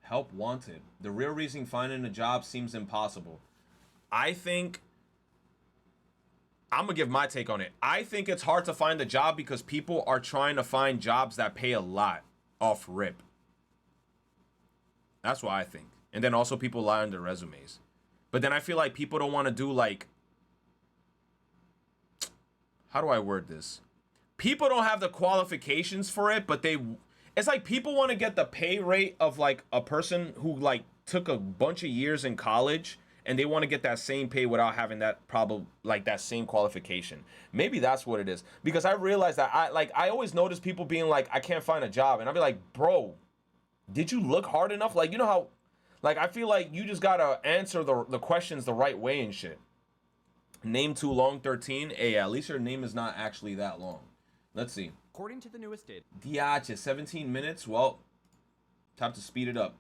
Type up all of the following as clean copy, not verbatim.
Help wanted. The real reason finding a job seems impossible. I think I'm gonna give my take on it. I think it's hard to find a job because people are trying to find jobs that pay a lot off rip. That's what I think. And then also people lie on their resumes. But then I feel like people don't want to do like, how do I word this? People don't have the qualifications for it, but it's like people want to get the pay rate of like a person who like took a bunch of years in college, and they want to get that same pay without having that problem, like that same qualification. Maybe that's what it is. Because I realized that I always notice people being like, I can't find a job. And I'll be like, bro, did you look hard enough? Like, you know how, like, I feel like you just gotta answer the questions the right way and shit. Name too long, 13. Hey, at least your name is not actually that long. Let's see. According to the newest data, Diache, 17 minutes. Well, time to speed it up.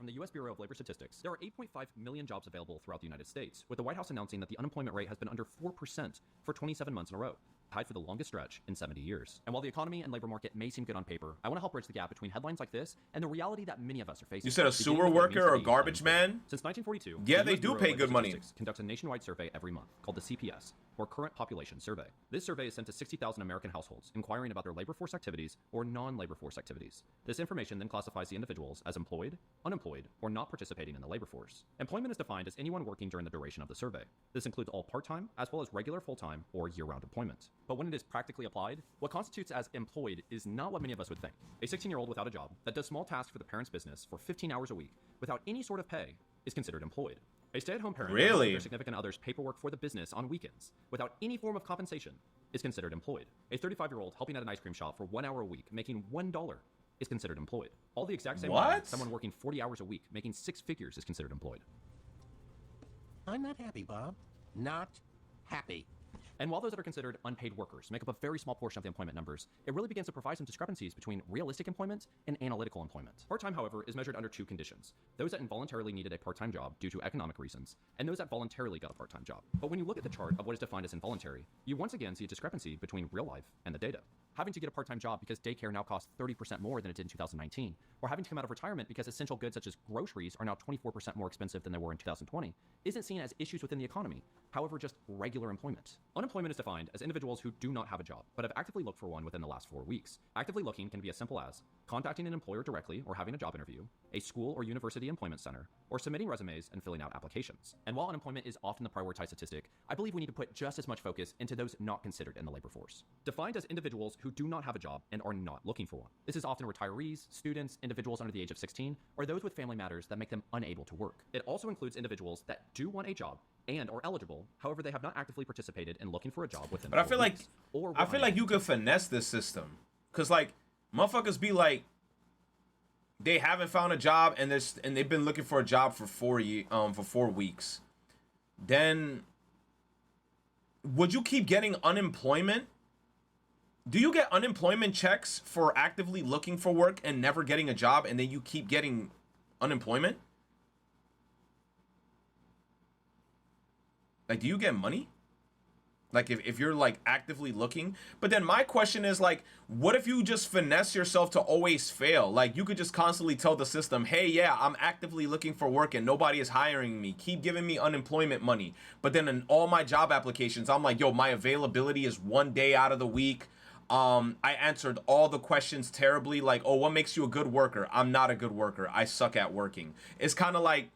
from the U.S. Bureau of Labor Statistics, there are 8.5 million jobs available throughout the United States, with the White House announcing that the unemployment rate has been under 4% for 27 months in a row, tied for the longest stretch in 70 years. And while the economy and labor market may seem good on paper, I want to help bridge the gap between headlines like this and the reality that many of us are facing. You said a sewer worker or a garbage man? Since 1942, yeah, the they US do Bureau of pay Labor good money. Statistics conducts a nationwide survey every month called the CPS, or Current Population Survey. This survey is sent to 60,000 American households, inquiring about their labor force activities or non-labor force activities. This information then classifies the individuals as employed, unemployed, or not participating in the labor force. Employment is defined as anyone working during the duration of the survey. This includes all part-time, as well as regular full-time or year-round employment. But when it is practically applied, what constitutes as employed is not what many of us would think. A 16-year-old without a job that does small tasks for the parent's business for 15 hours a week without any sort of pay is considered employed. A stay-at-home parent that helps with their significant other's paperwork for the business on weekends without any form of compensation is considered employed. A 35-year-old helping at an ice cream shop for 1 hour a week making $1 is considered employed. All the exact same way someone working 40 hours a week making 6 figures is considered employed. I'm not happy, Bob. Not happy. And while those that are considered unpaid workers make up a very small portion of the employment numbers, it really begins to provide some discrepancies between realistic employment and analytical employment. Part-time, however, is measured under 2 conditions: those that involuntarily needed a part-time job due to economic reasons, and those that voluntarily got a part-time job. But when you look at the chart of what is defined as involuntary, you once again see a discrepancy between real life and the data. Having to get a part-time job because daycare now costs 30% more than it did in 2019, or having to come out of retirement because essential goods such as groceries are now 24% more expensive than they were in 2020, isn't seen as issues within the economy, however just regular employment. Unemployment is defined as individuals who do not have a job, but have actively looked for one within the last 4 weeks. Actively looking can be as simple as contacting an employer directly or having a job interview, a school or university employment center, or submitting resumes and filling out applications. And while unemployment is often the prioritized statistic, I believe we need to put just as much focus into those not considered in the labor force. Defined as individuals who do not have a job and are not looking for one. This is often retirees, students, individuals under the age of 16, or those with family matters that make them unable to work. It also includes individuals that do want a job and are eligible, however they have not actively participated in looking for a job within. But I feel like you could finesse this system, cause like motherfuckers be like, they haven't found a job and they've been looking for a job for 4 weeks. Then would you keep getting unemployment? Do you get unemployment checks for actively looking for work and never getting a job, and then you keep getting unemployment? Like, do you get money? Like, if you're, like, actively looking? But then my question is, like, what if you just finesse yourself to always fail? Like, you could just constantly tell the system, hey, yeah, I'm actively looking for work and nobody is hiring me. Keep giving me unemployment money. But then in all my job applications, I'm like, yo, my availability is 1 day out of the week. I answered all the questions terribly. Like, oh, what makes you a good worker? I'm not a good worker. I suck at working. It's kind of like,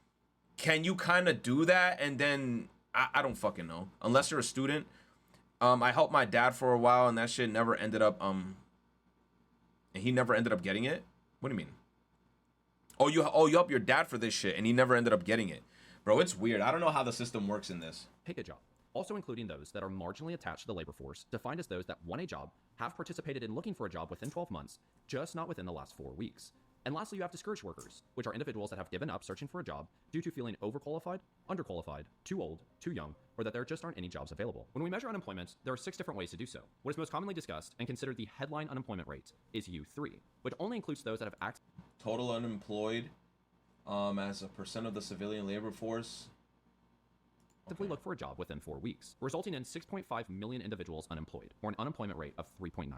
can you kind of do that? And then, I don't fucking know. Unless you're a student. I helped my dad for a while, and that shit never ended up, and he never ended up getting it? What do you mean? Oh, you helped your dad for this shit, and he never ended up getting it. Bro, it's weird. I don't know how the system works in this. Pick a job. Also including those that are marginally attached to the labor force, defined as those that want a job, have participated in looking for a job within 12 months, just not within the last 4 weeks. And lastly, you have discouraged workers, which are individuals that have given up searching for a job due to feeling overqualified, underqualified, too old, too young, or that there just aren't any jobs available. When we measure unemployment, there are 6 different ways to do so. What is most commonly discussed and considered the headline unemployment rate is U3, which only includes those that have total unemployed as a percent of the civilian labor force. actively look for a job within 4 weeks, resulting in 6.5 million individuals unemployed, or an unemployment rate of 3.9%.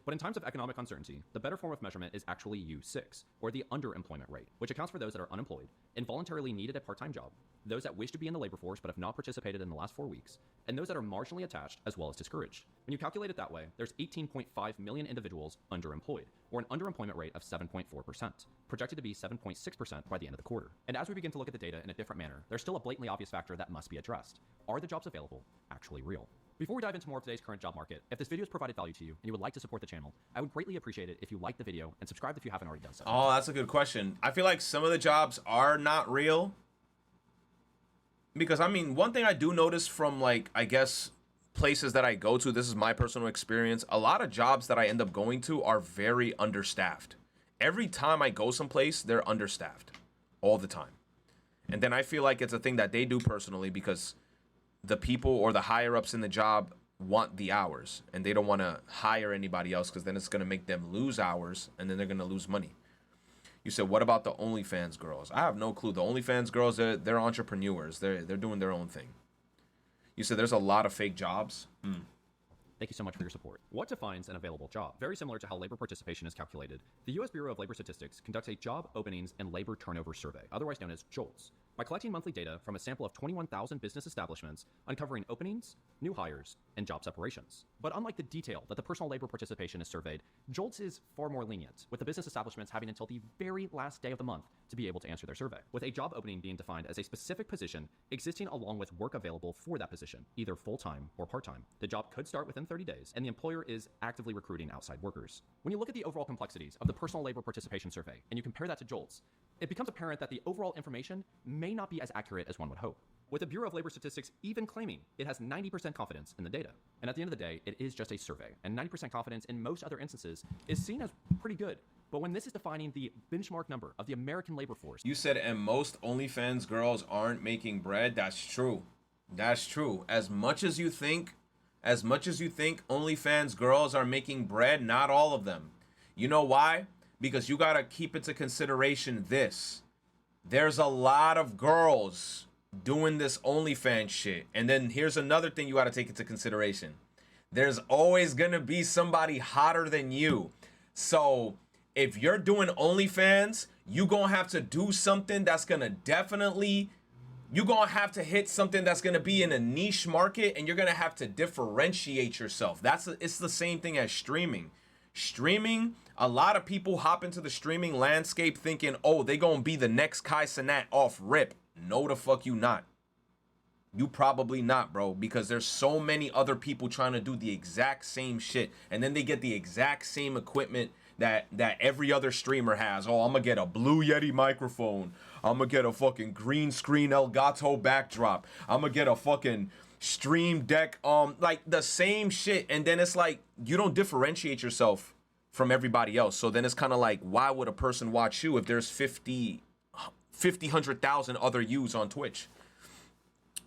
But in times of economic uncertainty, the better form of measurement is actually U6, or the underemployment rate, which accounts for those that are unemployed, involuntarily needed a part-time job, those that wish to be in the labor force but have not participated in the last 4 weeks, and those that are marginally attached as well as discouraged. When you calculate it that way, there's 18.5 million individuals underemployed, or an underemployment rate of 7.4%, projected to be 7.6% by the end of the quarter. And as we begin to look at the data in a different manner, there's still a blatantly obvious factor that must be addressed. Are the jobs available actually real? Before we dive into more of today's current job market, if this video has provided value to you and you would like to support the channel, I would greatly appreciate it if you liked the video and subscribed if you haven't already done so. Oh, that's a good question. I feel like some of the jobs are not real. Because, I mean, one thing I do notice from, like, I guess, places that I go to, this is my personal experience, a lot of jobs that I end up going to are very understaffed. Every time I go someplace, they're understaffed. All the time. And then I feel like it's a thing that they do personally because the people or the higher ups in the job want the hours. And they don't want to hire anybody else because then it's going to make them lose hours and then they're going to lose money. You said, what about the OnlyFans girls? I have no clue. The OnlyFans girls, they're entrepreneurs. They're doing their own thing. You said there's a lot of fake jobs. Thank you so much for your support. What defines an available job? Very similar to how labor participation is calculated, the U.S. Bureau of Labor Statistics conducts a job openings and labor turnover survey, otherwise known as JOLTS, by collecting monthly data from a sample of 21,000 business establishments, uncovering openings, new hires, and job separations. But unlike the detail that the personal labor participation is surveyed, JOLTS is far more lenient, with the business establishments having until the very last day of the month to be able to answer their survey, with a job opening being defined as a specific position existing along with work available for that position, either full-time or part-time. The job could start within 30 days, and the employer is actively recruiting outside workers. When you look at the overall complexities of the personal labor participation survey, and you compare that to JOLTS, it becomes apparent that the overall information may not be as accurate as one would hope, with the Bureau of Labor Statistics even claiming it has 90% confidence in the data. And at the end of the day, it is just a survey, and 90% confidence in most other instances is seen as pretty good. But when this is defining the benchmark number of the American labor force... You said, and most OnlyFans girls aren't making bread. That's true. That's true. As much as you think OnlyFans girls are making bread, not all of them. You know why? Because you gotta keep into consideration this. There's a lot of girls doing this OnlyFans shit. And then here's another thing you gotta take into consideration. There's always gonna be somebody hotter than you. So if you're doing OnlyFans, you gonna have to do something that's gonna definitely... You're gonna have to hit something that's gonna be in a niche market, and you're gonna have to differentiate yourself. It's the same thing as streaming. Streaming, a lot of people hop into the streaming landscape thinking, oh, they gonna be the next Kai Cenat off rip. No, the fuck you not. You probably not, bro, because there's so many other people trying to do the exact same shit, and then they get the exact same equipment that every other streamer has. Oh, I'm gonna get a Blue Yeti microphone. I'm gonna get a fucking green screen Elgato backdrop. I'm gonna get a fucking Stream Deck, like the same shit. And then it's like, you don't differentiate yourself from everybody else. So then it's kind of like, why would a person watch you if there's 100,000 other yous on Twitch?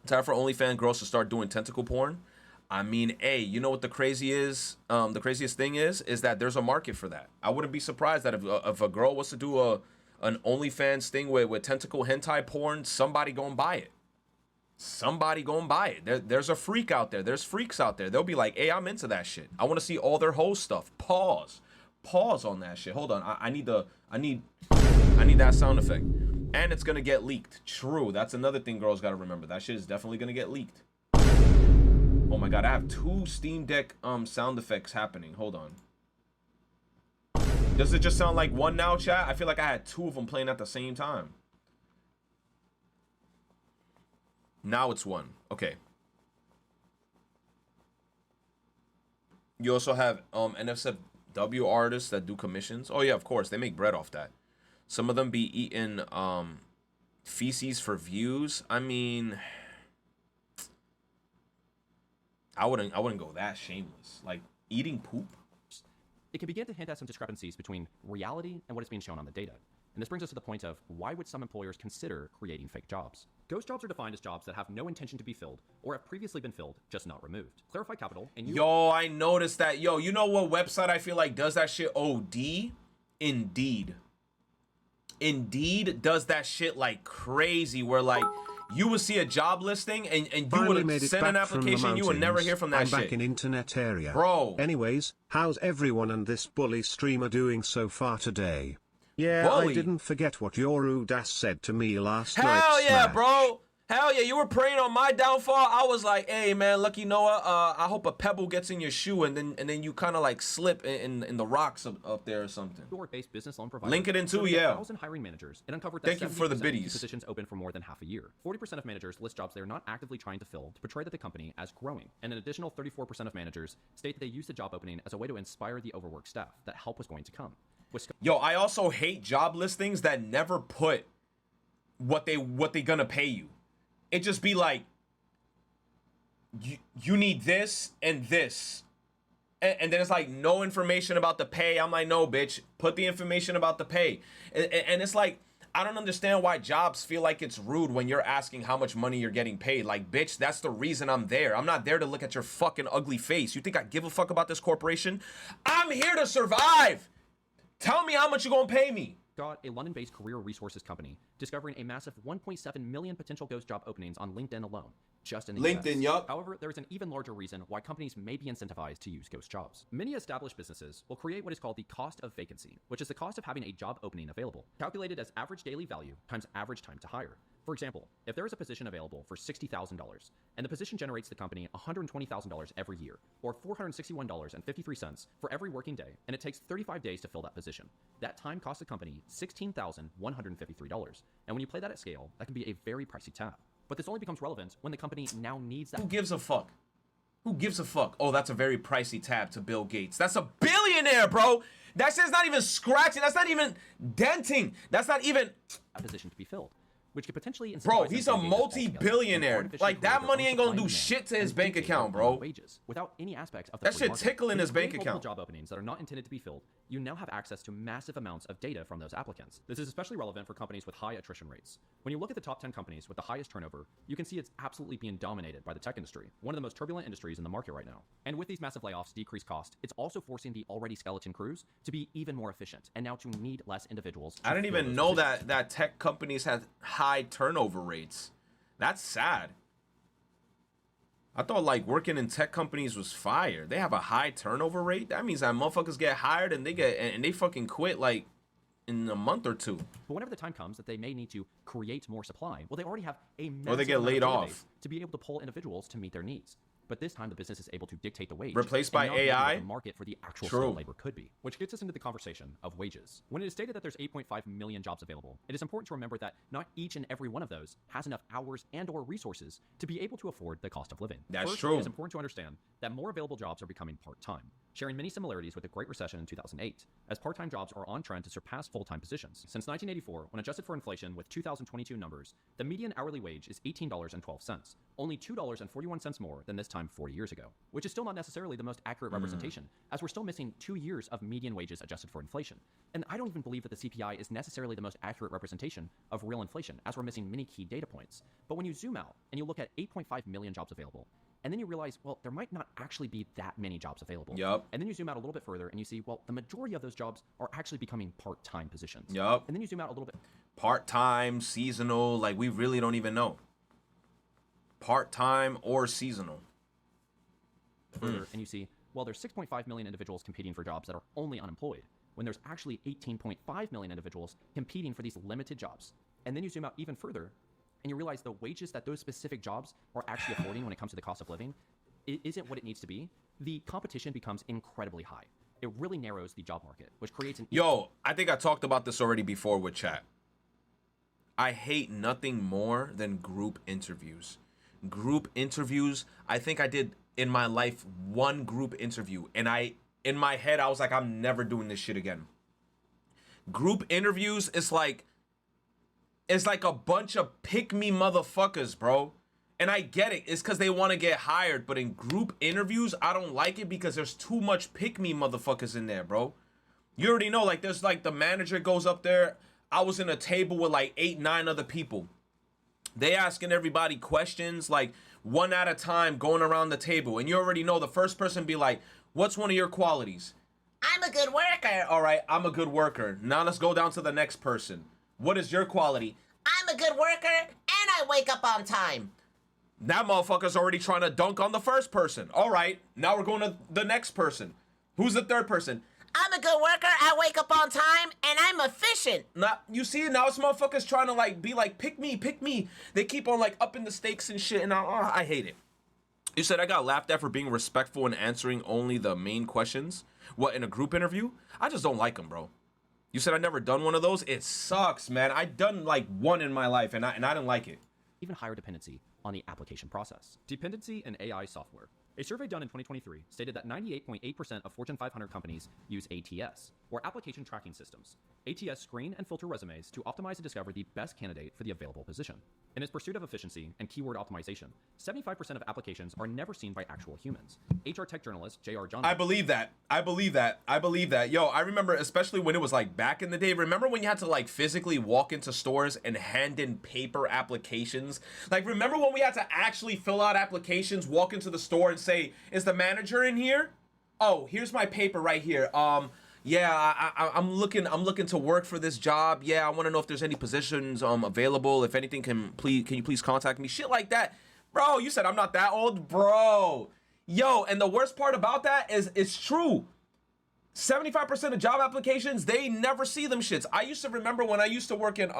Time for OnlyFans girls to start doing tentacle porn. I mean, hey, you know what the craziest thing is that there's a market for that. I wouldn't be surprised that if a girl was to do an OnlyFans thing with tentacle hentai porn, somebody gonna buy it. Somebody gonna buy it. There's a freak out there. There's freaks out there. They'll be like, hey, I'm into that shit. I want to see all their whole stuff. Pause on that shit. Hold on. I need that sound effect. And it's gonna get leaked. True. That's another thing girls gotta remember. That shit is definitely gonna get leaked. Oh my god, I have 2 Steam Deck sound effects happening. Hold on. Does it just sound like one now, chat? I feel like I had 2 of them playing at the same time. Now it's 1. Okay. You also have NSFW artists that do commissions. Oh yeah, of course. They make bread off that. Some of them be eating feces for views. I mean, I wouldn't go that shameless. Like eating poop. It can begin to hint at some discrepancies between reality and what is being shown on the data. And this brings us to the point of, why would some employers consider creating fake jobs? Ghost jobs are defined as jobs that have no intention to be filled or have previously been filled, just not removed. Clarify Capital and Yo, I noticed that. Yo, you know what website I feel like does that shit OD? Indeed. Indeed does that shit like crazy, where like you would see a job listing and you Finally would made it send an back from the application, you would never hear from that I'm shit. back in internet area. Bro. Anyways, how's everyone and this bully streamer doing so far today? Yeah, Bully? I didn't forget what your rude ass said to me last night. Hell yeah, Smash. bro. Hell yeah, you were praying on my downfall. I was like, hey man, Lucky Noah, I hope a pebble gets in your shoe and then you kind of like slip in the rocks up there or something. Door-based business loan provider. Link it in too, surveyed yeah. 1,000 hiring managers and uncovered that Thank you for the 70% biddies. keep positions open for more than half a year. 40% of managers list jobs they are not actively trying to fill to portray that the company as growing, and an additional 34% of managers state that they use the job opening as a way to inspire the overworked staff that help was going to come. Yo, I also hate job listings that never put what they gonna pay you. It just be like, you need this and this. And then it's like no information about the pay. I'm like, no, bitch, put the information about the pay. And it's like, I don't understand why jobs feel like it's rude when you're asking how much money you're getting paid. Like, bitch, that's the reason I'm there. I'm not there to look at your fucking ugly face. You think I give a fuck about this corporation? I'm here to survive. Tell me how much you gonna pay me. Got a London-based career resources company discovering a massive 1.7 million potential ghost job openings on LinkedIn alone, just in the US. LinkedIn, yup. However, there is an even larger reason why companies may be incentivized to use ghost jobs. Many established businesses will create what is called the cost of vacancy, which is the cost of having a job opening available, calculated as average daily value times average time to hire. For example, if there is a position available for $60,000 and the position generates the company $120,000 every year, or $461.53 for every working day, and it takes 35 days to fill that position, that time costs the company $16,153. And when you play that at scale, that can be a very pricey tab. But this only becomes relevant when the company now needs that. Who gives a fuck? Who gives a fuck? Oh, that's a very pricey tab to Bill Gates. That's a billionaire, bro. That shit's not even scratching. That's not even denting. That's not even... a position to be filled, which could potentially Bro, incentivize he's him a to engage us multi-billionaire. altogether and Like, that artificially money create ain't gonna their do own shit to demand his and bank dictate account, their own bro. wages without any aspect of the That free shit market. tickling When his you bank create multiple account. job openings that are not intended to be filled, you now have access to massive amounts of data from those applicants. This is especially relevant for companies with high attrition rates. When you look at the top 10 companies with the highest turnover, you can see it's absolutely being dominated by the tech industry, one of the most turbulent industries in the market right now. And with these massive layoffs, decreased cost, it's also forcing the already skeleton crews to be even more efficient and now to need less individuals. I didn't even know that tech companies had high turnover rates. That's sad. I thought like working in tech companies was fire. They have a high turnover rate. That means that motherfuckers get hired and they fucking quit like in a month or two. But whenever the time comes that they may need to create more supply, well, they already have a massive Or they get amount of laid database off. to be able to pull individuals to meet their needs. But this time, the business is able to dictate the wage. Replaced and by not maybe what AI? the market for the actual True. skilled labor could be. Which gets us into the conversation of wages. When it is stated that there's 8.5 million jobs available, it is important to remember that not each and every one of those has enough hours and or resources to be able to afford the cost of living. That's First, true. It is important to understand that more available jobs are becoming part-time, sharing many similarities with the Great Recession in 2008, as part-time jobs are on trend to surpass full-time positions. Since 1984, when adjusted for inflation with 2022 numbers, the median hourly wage is $18.12, only $2.41 more than this time 40 years ago, which is still not necessarily the most accurate representation, as we're still missing 2 years of median wages adjusted for inflation. And I don't even believe that the CPI is necessarily the most accurate representation of real inflation, as we're missing many key data points. But when you zoom out and you look at 8.5 million jobs available, and then you realize, well, there might not actually be that many jobs available. Yup. And then you zoom out a little bit further and you see, well, the majority of those jobs are actually becoming part-time positions. Yup. And then you zoom out a little bit Part-time, seasonal, like we really don't even know. Part-time or seasonal. further and you see, well, there's 6.5 million individuals competing for jobs that are only unemployed, when there's actually 18.5 million individuals competing for these limited jobs. And then you zoom out even further and you realize the wages that those specific jobs are actually affording when it comes to the cost of living isn't what it needs to be. The competition becomes incredibly high. It really narrows the job market, which creates an... Yo, I think I talked about this already before with chat. I hate nothing more than group interviews. Group interviews, I think I did in my life one group interview, and in my head, I was like, I'm never doing this shit again. Group interviews, it's like a bunch of pick-me motherfuckers, bro. And I get it. It's because they want to get hired. But in group interviews, I don't like it because there's too much pick-me motherfuckers in there, bro. You already know, like, there's, like, the manager goes up there. I was in a table with, like, 8, 9 other people. They asking everybody questions, like, one at a time, going around the table. And you already know the first person be like, what's one of your qualities? I'm a good worker. All right, I'm a good worker. Now let's go down to the next person. What is your quality? I'm a good worker, and I wake up on time. That motherfucker's already trying to dunk on the first person. All right, now we're going to the next person. Who's the third person? I'm a good worker, I wake up on time, and I'm efficient. Now, you see, now this motherfucker's trying to like be like, pick me, pick me. They keep on like upping the stakes and shit, and I hate it. You said I got laughed at for being respectful and answering only the main questions. What, in a group interview? I just don't like them, bro. You said I never done one of those? It sucks, man. I done like one in my life, and I didn't like it. Even higher dependency on the application process. Dependency in AI software. A survey done in 2023 stated that 98.8% of Fortune 500 companies use ATS, or application tracking systems. ATS screen and filter resumes to optimize and discover the best candidate for the available position. In its pursuit of efficiency and keyword optimization, 75% of applications are never seen by actual humans. HR tech journalist J.R. Johnson. I believe that. I believe that. Yo, I remember, especially when it was like back in the day. Remember when you had to like physically walk into stores and hand in paper applications? Like, remember when we had to actually fill out applications, walk into the store and say, "Is the manager in here? Oh, here's my paper right here. Yeah, I'm looking to work for this job. Yeah, I want to know if there's any positions available. If anything, can you please contact me?" Shit like that. Bro, you said I'm not that old, bro. Yo, and the worst part about that is it's true. 75% of job applications, they never see them shits. I used to remember when I used to work in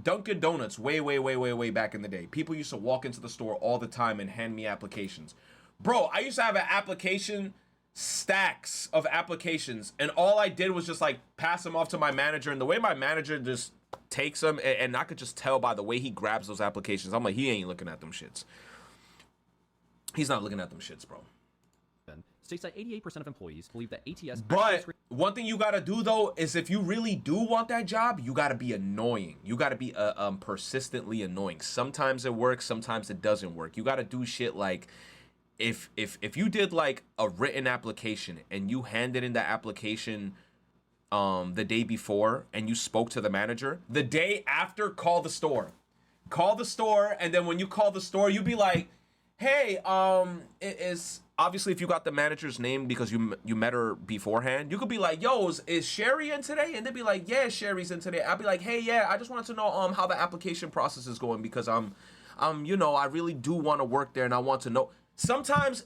Dunkin' Donuts way back in the day. People used to walk into the store all the time and hand me applications. Bro, I used to have an application stacks of applications, and all I did was just like pass them off to my manager, and the way my manager just takes them, and I could just tell by the way he grabs those applications, I'm like, he ain't looking at them shits. He's not looking at them shits, bro. States that 88% of employees believe that ATS. But one thing you gotta do though is if you really do want that job, you gotta be annoying. You gotta be persistently annoying. Sometimes it works, sometimes it doesn't work. You gotta do shit like if you did like a written application and you handed in the application the day before and you spoke to the manager, the day after, call the store, and then when you call the store, you be like, hey, it is obviously if you got the manager's name because you met her beforehand, you could be like, yo, is Sherry in today? And they'd be like, yeah, Sherry's in today. I'd be like, hey, yeah, I just wanted to know how the application process is going because you know, I really do want to work there and I want to know. Sometimes,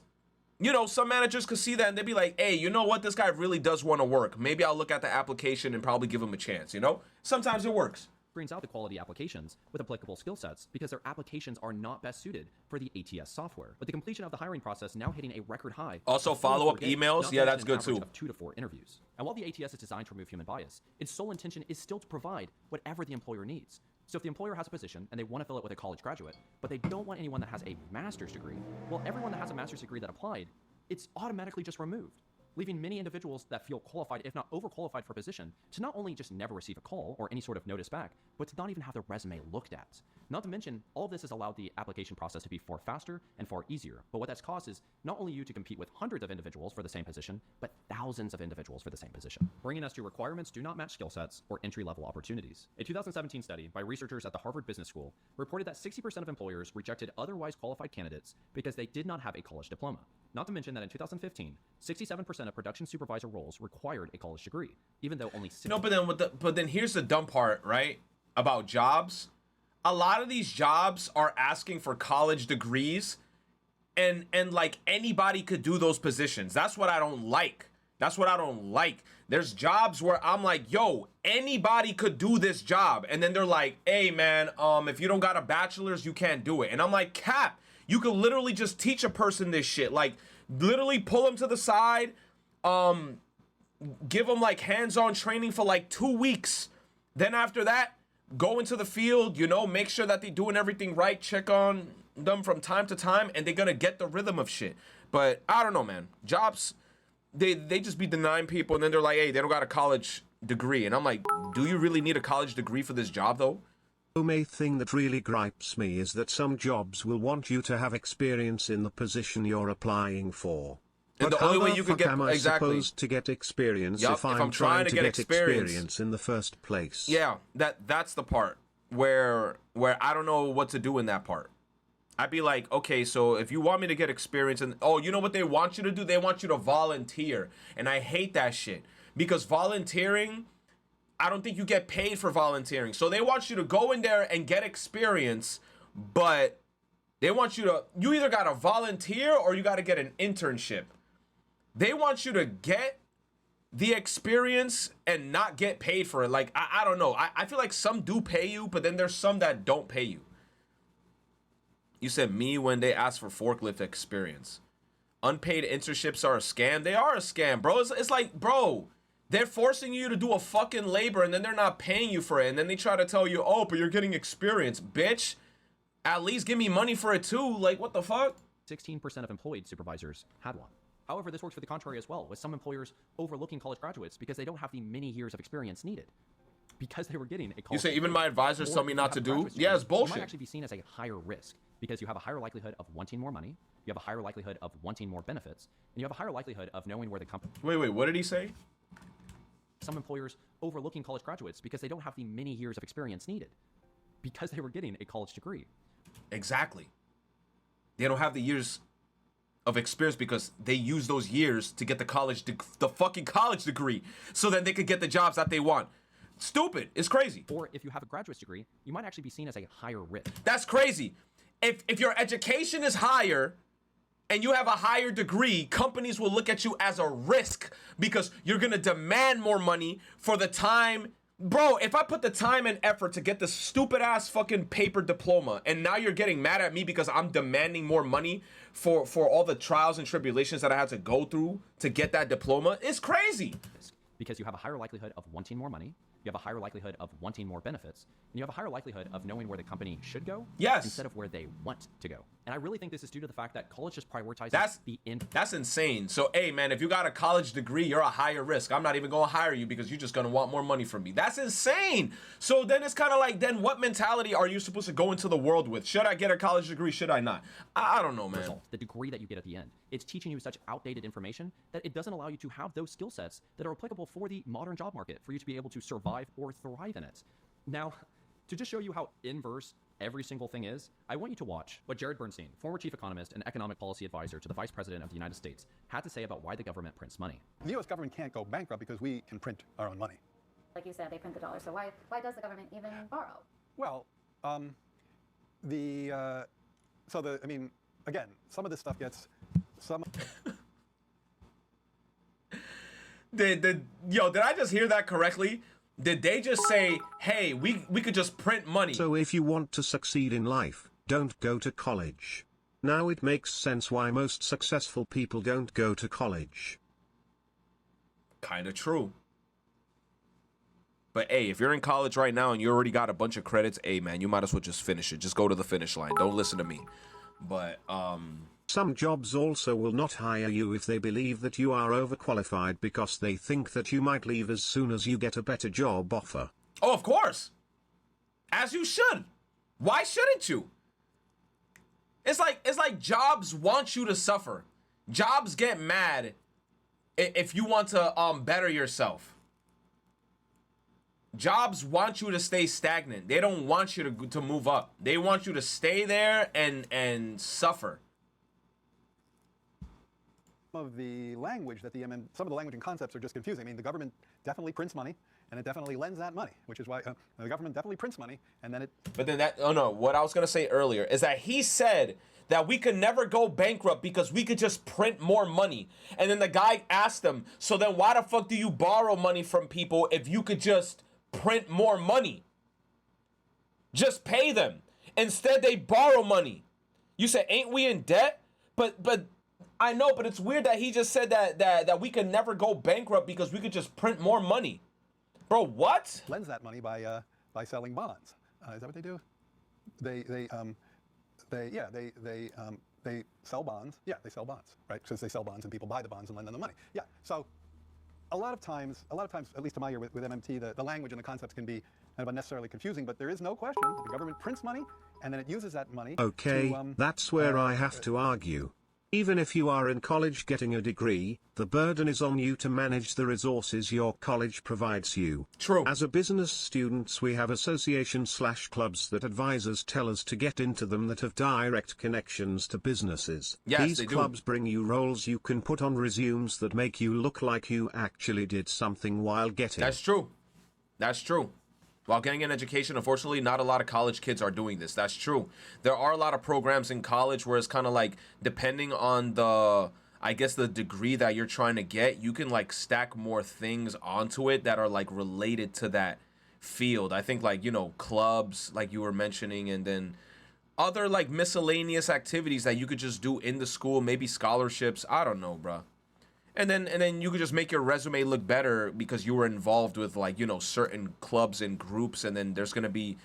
you know, some managers could see that and they'd be like, hey, you know what? This guy really does want to work. Maybe I'll look at the application and probably give him a chance, you know? Sometimes it works. Screens out the quality applications with applicable skill sets because their applications are not best suited for the ATS software. With the completion of the hiring process now hitting a record high. Also, follow-up emails. Yeah, that's good too. Of 2 to 4 interviews. And while the ATS is designed to remove human bias, its sole intention is still to provide whatever the employer needs. So if the employer has a position and they want to fill it with a college graduate, but they don't want anyone that has a master's degree, well, everyone that has a master's degree that applied, it's automatically just removed, leaving many individuals that feel qualified, if not overqualified for a position, to not only just never receive a call or any sort of notice back, but to not even have their resume looked at. Not to mention, all of this has allowed the application process to be far faster and far easier, but what that's caused is not only you to compete with hundreds of individuals for the same position, but thousands of individuals for the same position, bringing us to requirements do not match skill sets or entry-level opportunities. A 2017 study by researchers at the Harvard Business School reported that 60% of employers rejected otherwise qualified candidates because they did not have a college diploma. Not to mention that in 2015, 67% of production supervisor roles required a college degree, even though only 60%. No, but then here's the dumb part, right? About jobs. A lot of these jobs are asking for college degrees, and like anybody could do those positions. That's what I don't like. There's jobs where I'm like, yo, anybody could do this job, and then they're like, hey man, if you don't got a bachelor's, you can't do it. And I'm like, cap. You could literally just teach a person this shit. Like, literally pull them to the side, give them like hands-on training for like 2 weeks. Then after that, go into the field, you know, make sure that they're doing everything right, check on them from time to time, and they're gonna get the rhythm of shit. But I don't know, man. Jobs, they just be denying people, and then they're like, hey, they don't got a college degree. And I'm like, do you really need a college degree for this job, though? The main thing that really gripes me is that some jobs will want you to have experience in the position you're applying for. And but the only how way the you could fuck get am I exactly supposed to get experience Yup, if I'm trying to get experience in the first place? Yeah, that's the part where I don't know what to do in that part. I'd be like, okay, so if you want me to get experience, and oh, you know what they want you to do? They want you to volunteer, and I hate that shit because volunteering, I don't think you get paid for volunteering. So they want you to go in there and get experience but they want you either got to volunteer or you got to get an internship. They want you to get the experience and not get paid for it. Like, I don't know. I feel like some do pay you, but then there's some that don't pay you. You said me when they ask for forklift experience. Unpaid internships are a scam. They are a scam, bro. It's like, bro, they're forcing you to do a fucking labor and then they're not paying you for it. And then they try to tell you, oh, but you're getting experience. Bitch, at least give me money for it too. Like, what the fuck? 16% of employed supervisors had one. However, this works for the contrary as well, with some employers overlooking college graduates because they don't have the many years of experience needed. Because they were getting a college You say even my advisors or tell me if not you to have a do? graduate Yeah, it's degree, You bullshit. might actually be seen as a higher risk because you have a higher likelihood of wanting more money, you have a higher likelihood of wanting more benefits, and you have a higher likelihood of knowing where the company... Wait, what did he say? Some employers overlooking college graduates because they don't have the many years of experience needed because they were getting a college degree. Exactly. They don't have the years of experience because they use those years to get the fucking college degree so that they could get the jobs that they want. Stupid. It's crazy. Or if you have a graduate degree, you might actually be seen as a higher risk. That's crazy. If your education is higher and you have a higher degree, companies will look at you as a risk because you're going to demand more money for the time. Bro, if I put the time and effort to get this stupid ass fucking paper diploma and now you're getting mad at me because I'm demanding more money for all the trials and tribulations that I had to go through to get that diploma, it's crazy. Because you have a higher likelihood of wanting more money, you have a higher likelihood of wanting more benefits, and you have a higher likelihood of knowing where the company should go Yes. instead of where they want to go. And I really think this is due to the fact that college just prioritizes the end. That's insane. So, hey, man, if you got a college degree, you're a higher risk. I'm not even going to hire you because you're just going to want more money from me. That's insane. So then it's kind of like, then what mentality are you supposed to go into the world with? Should I get a college degree? Should I not? I don't know, man. Result, the degree that you get at the end. It's teaching you such outdated information that it doesn't allow you to have those skill sets that are applicable for the modern job market for you to be able to survive or thrive in it. Now, to just show you how inverse every single thing is, I want you to watch what Jared Bernstein, former chief economist and economic policy advisor to the vice president of the United States, had to say about why the government prints money. The U.S. government can't go bankrupt because we can print our own money. Like you said, they print the dollar. So why does the government even borrow? Well, again, some of this stuff gets some. Did I just hear that correctly? Did they just say, hey, we could just print money? So if you want to succeed in life, don't go to college. Now it makes sense why most successful people don't go to college. Kind of true. But hey, if you're in college right now and you already got a bunch of credits, hey man, you might as well just finish it. Just go to the finish line. Don't listen to me. But some jobs also will not hire you if they believe that you are overqualified because they think that you might leave as soon as you get a better job offer. Oh, of course. As you should. Why shouldn't you? It's like jobs want you to suffer. Jobs get mad if you want to better yourself. Jobs want you to stay stagnant. They don't want you to move up. They want you to stay there and suffer. Some of the language that some of the language and concepts are just confusing. I mean, the government definitely prints money, and it definitely lends that money, which is why the government definitely prints money, and then it. But then what I was gonna say earlier is that he said that we could never go bankrupt because we could just print more money. And then the guy asked him, so then why the fuck do you borrow money from people if you could just print more money? Just pay them. Instead, they borrow money. You said, ain't we in debt? But I know, but it's weird that he just said that we could never go bankrupt because we could just print more money. Bro, what? Lends that money by selling bonds. Is that what they do? They sell bonds. Yeah, they sell bonds, right? Because they sell bonds and people buy the bonds and lend them the money. Yeah. So a lot of times, at least in my year with MMT, the language and the concepts can be kind of unnecessarily confusing, but there is no question that the government prints money and then it uses that money Okay, to, that's where I have to argue. Even if you are in college getting a degree, the burden is on you to manage the resources your college provides you. True. As a business students, we have associations/clubs that advisors tell us to get into them that have direct connections to businesses. Yes, These they do. clubs bring you roles you can put on resumes that make you look like you actually did something while getting. That's true. That's true. while getting an education. Unfortunately, not a lot of college kids are doing this. That's true. There are a lot of programs in college where it's kind of like, depending on the, I guess, the degree that you're trying to get, you can like stack more things onto it that are like related to that field. I think like, you know, clubs like you were mentioning, and then other like miscellaneous activities that you could just do in the school, maybe scholarships. I don't know, bro. And then you could just make your resume look better because you were involved with like, you know, certain clubs and groups. And then there's going to be,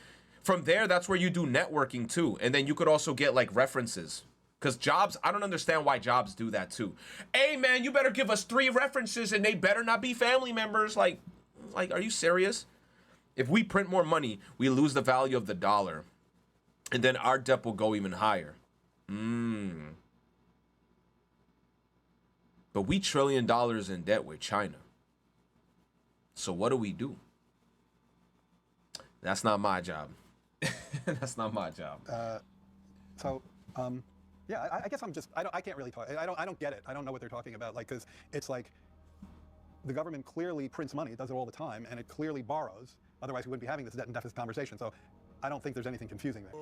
from there, that's where you do networking too. And then you could also get like references. Because jobs, I don't understand why jobs do that too. Hey man, you better give us 3 references and they better not be family members. Like, are you serious? If we print more money, we lose the value of the dollar. And then our debt will go even higher. But we $1 trillion in debt with China. So what do? That's not my job. That's not my job. Yeah, I guess I'm just, I can't really talk. I don't get it. I don't know what they're talking about. Like, because it's like the government clearly prints money. It does it all the time, and it clearly borrows. Otherwise, we wouldn't be having this debt and deficit conversation. So I don't think there's anything confusing there.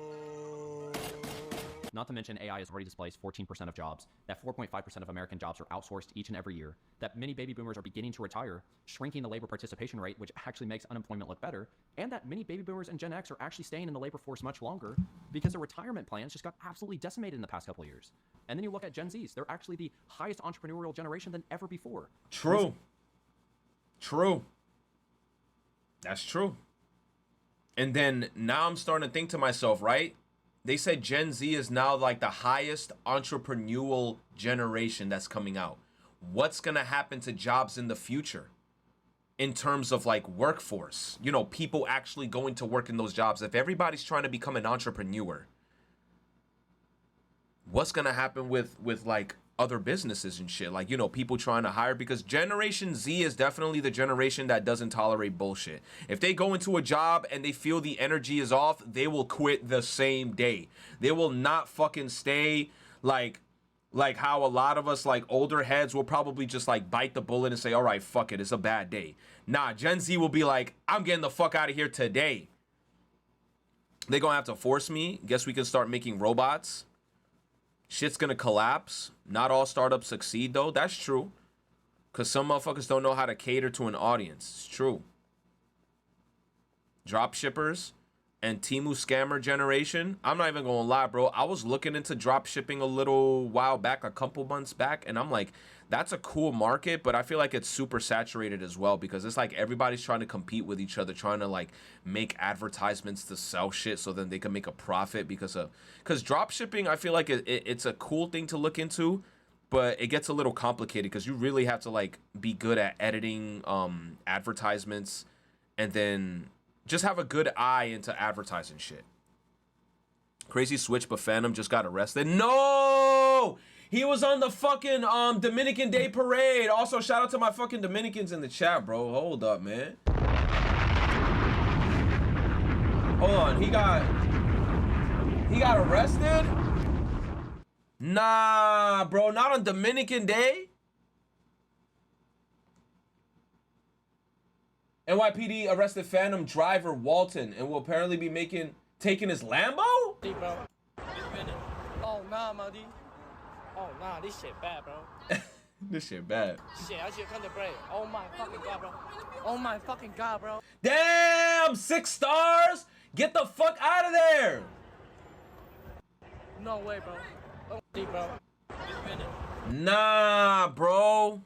Not to mention AI has already displaced 14% of jobs, that 4.5% of American jobs are outsourced each and every year, that many baby boomers are beginning to retire, shrinking the labor participation rate, which actually makes unemployment look better, and that many baby boomers and Gen X are actually staying in the labor force much longer because their retirement plans just got absolutely decimated in the past couple of years. And then you look at Gen Zs, they're actually the highest entrepreneurial generation than ever before. True. That's true. And then now I'm starting to think to myself, right? They said Gen Z is now like the highest entrepreneurial generation that's coming out. What's going to happen to jobs in the future in terms of like workforce? You know, people actually going to work in those jobs. If everybody's trying to become an entrepreneur, what's going to happen with like other businesses and shit? Like, you know, people trying to hire, because Generation Z is definitely the generation that doesn't tolerate bullshit. If they go into a job and they feel the energy is off, they will quit the same day. They will not fucking stay. Like how a lot of us like older heads will probably just like bite the bullet and say, all right, fuck it, it's a bad day. Nah, Gen Z will be like, I'm getting the fuck out of here today. They're gonna have to force me. Guess we can start making robots. Shit's gonna collapse. Not all startups succeed though. That's true. Cause some motherfuckers don't know how to cater to an audience. It's true. Drop shippers and Temu scammer generation. I'm not even gonna lie, bro. I was looking into drop shipping a little while back, a couple months back, and I'm like, that's a cool market, but I feel like it's super saturated as well, because it's like everybody's trying to compete with each other, trying to like make advertisements to sell shit so then they can make a profit because drop shipping, I feel like it's a cool thing to look into, but it gets a little complicated because you really have to like be good at editing advertisements, and then just have a good eye into advertising shit. Crazy switch, but Phantom just got arrested. No! He was on the fucking Dominican Day Parade. Also, shout out to my fucking Dominicans in the chat, bro. Hold up, man. Hold on, he got arrested? Nah, bro, not on Dominican Day. NYPD arrested Phantom driver Walton and will apparently be taking his Lambo? Bro. Oh nah, Muddy. Oh nah, this shit bad, bro. This shit bad. Shit, I should come to break. Oh my fucking god, bro. Oh my fucking god, bro. Damn, 6 stars? Get the fuck out of there. No way, bro. Oh, bro. Nah, bro.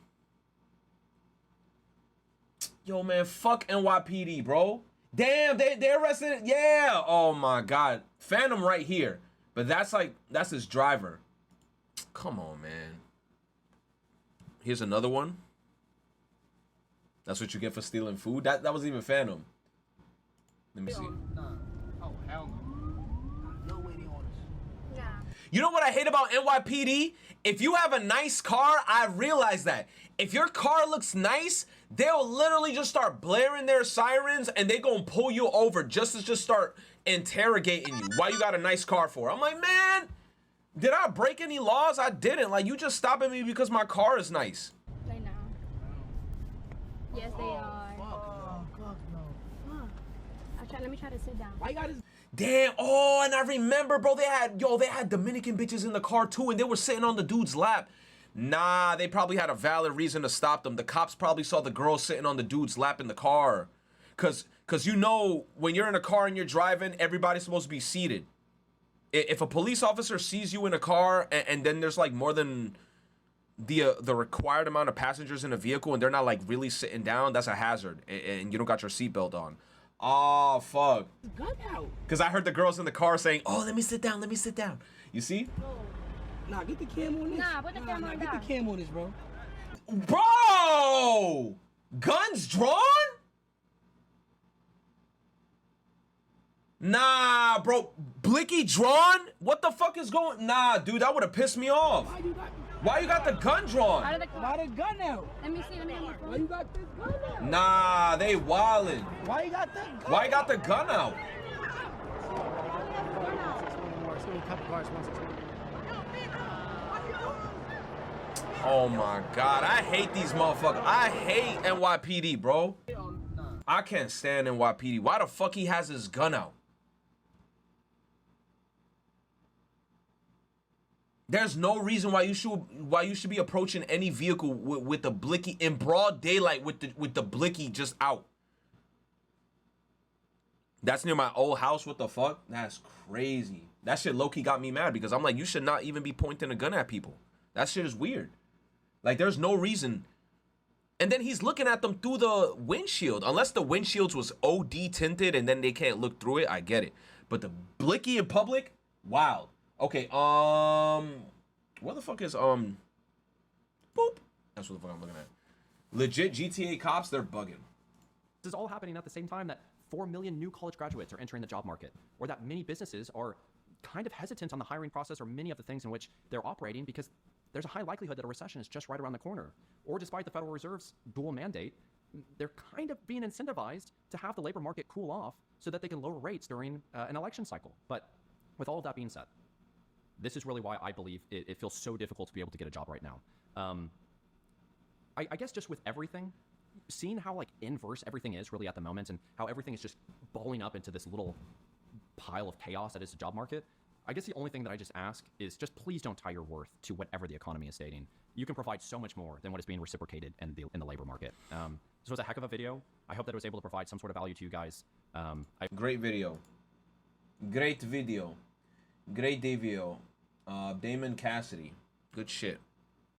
Yo, man, fuck NYPD, bro. Damn, they arrested. Yeah. Oh my god. Phantom right here. But that's his driver. Come on, man. Here's another one. That's what you get for stealing food? That wasn't even Phantom. Let me see. Oh, hell no. No way they on us. Yeah. You know what I hate about NYPD? If you have a nice car, I realize that. If your car looks nice, they'll literally just start blaring their sirens and they gonna pull you over just to start interrogating you. Why you got a nice car for? I'm like, man, did I break any laws? I didn't. Like, you just stopping me because my car is nice. They know. Yes, they are. Oh, fuck no. I tried Let me try to sit down. Why you got his? Damn. Oh, and I remember, bro, they had Dominican bitches in the car too, and they were sitting on the dude's lap. Nah, they probably had a valid reason to stop them. The cops probably saw the girl sitting on the dude's lap in the car. Cause you know, when you're in a car and you're driving, everybody's supposed to be seated. If a police officer sees you in a car and then there's like more than the required amount of passengers in a vehicle and they're not like really sitting down, that's a hazard, and you don't got your seatbelt on. Oh, fuck. Gun out. Because I heard the girls in the car saying, oh, let me sit down, let me sit down. You see? Nah, get the cam on this. Nah, put the camera on Get the that. cam on this, bro. Bro! Guns drawn? Nah, bro. Blicky drawn? What the fuck is going? Nah, dude, that would have pissed me off. Why you got the gun drawn? Out of the car. Why the gun out? Let me see. Let me see my Why phone. you got this gun out? Nah, they wildin'. Why you got that gun? Why you got the gun out? Oh my God, I hate these motherfuckers. I hate NYPD, bro. I can't stand NYPD. Why the fuck he has his gun out? There's no reason why you should be approaching any vehicle with the blicky in broad daylight with the blicky just out. That's near my old house. What the fuck? That's crazy. That shit low-key got me mad because I'm like, you should not even be pointing a gun at people. That shit is weird. Like, there's no reason. And then he's looking at them through the windshield. Unless the windshields was OD tinted and then they can't look through it, I get it. But the blicky in public, wow. Okay, where the fuck is, boop. That's what the fuck I'm looking at. Legit GTA cops, they're bugging. This is all happening at the same time that 4 million new college graduates are entering the job market, or that many businesses are kind of hesitant on the hiring process or many of the things in which they're operating because there's a high likelihood that a recession is just right around the corner. Or despite the Federal Reserve's dual mandate, they're kind of being incentivized to have the labor market cool off so that they can lower rates during an election cycle. But with all of that being said, this is really why I believe it feels so difficult to be able to get a job right now. I guess just with everything, seeing how like inverse everything is really at the moment and how everything is just balling up into this little pile of chaos that is the job market, I guess the only thing that I just ask is just please don't tie your worth to whatever the economy is stating. You can provide so much more than what is being reciprocated in the labor market. This was a heck of a video. I hope that I was able to provide some sort of value to you guys. Great video. Great video. Great video. Damon Cassidy. Good shit.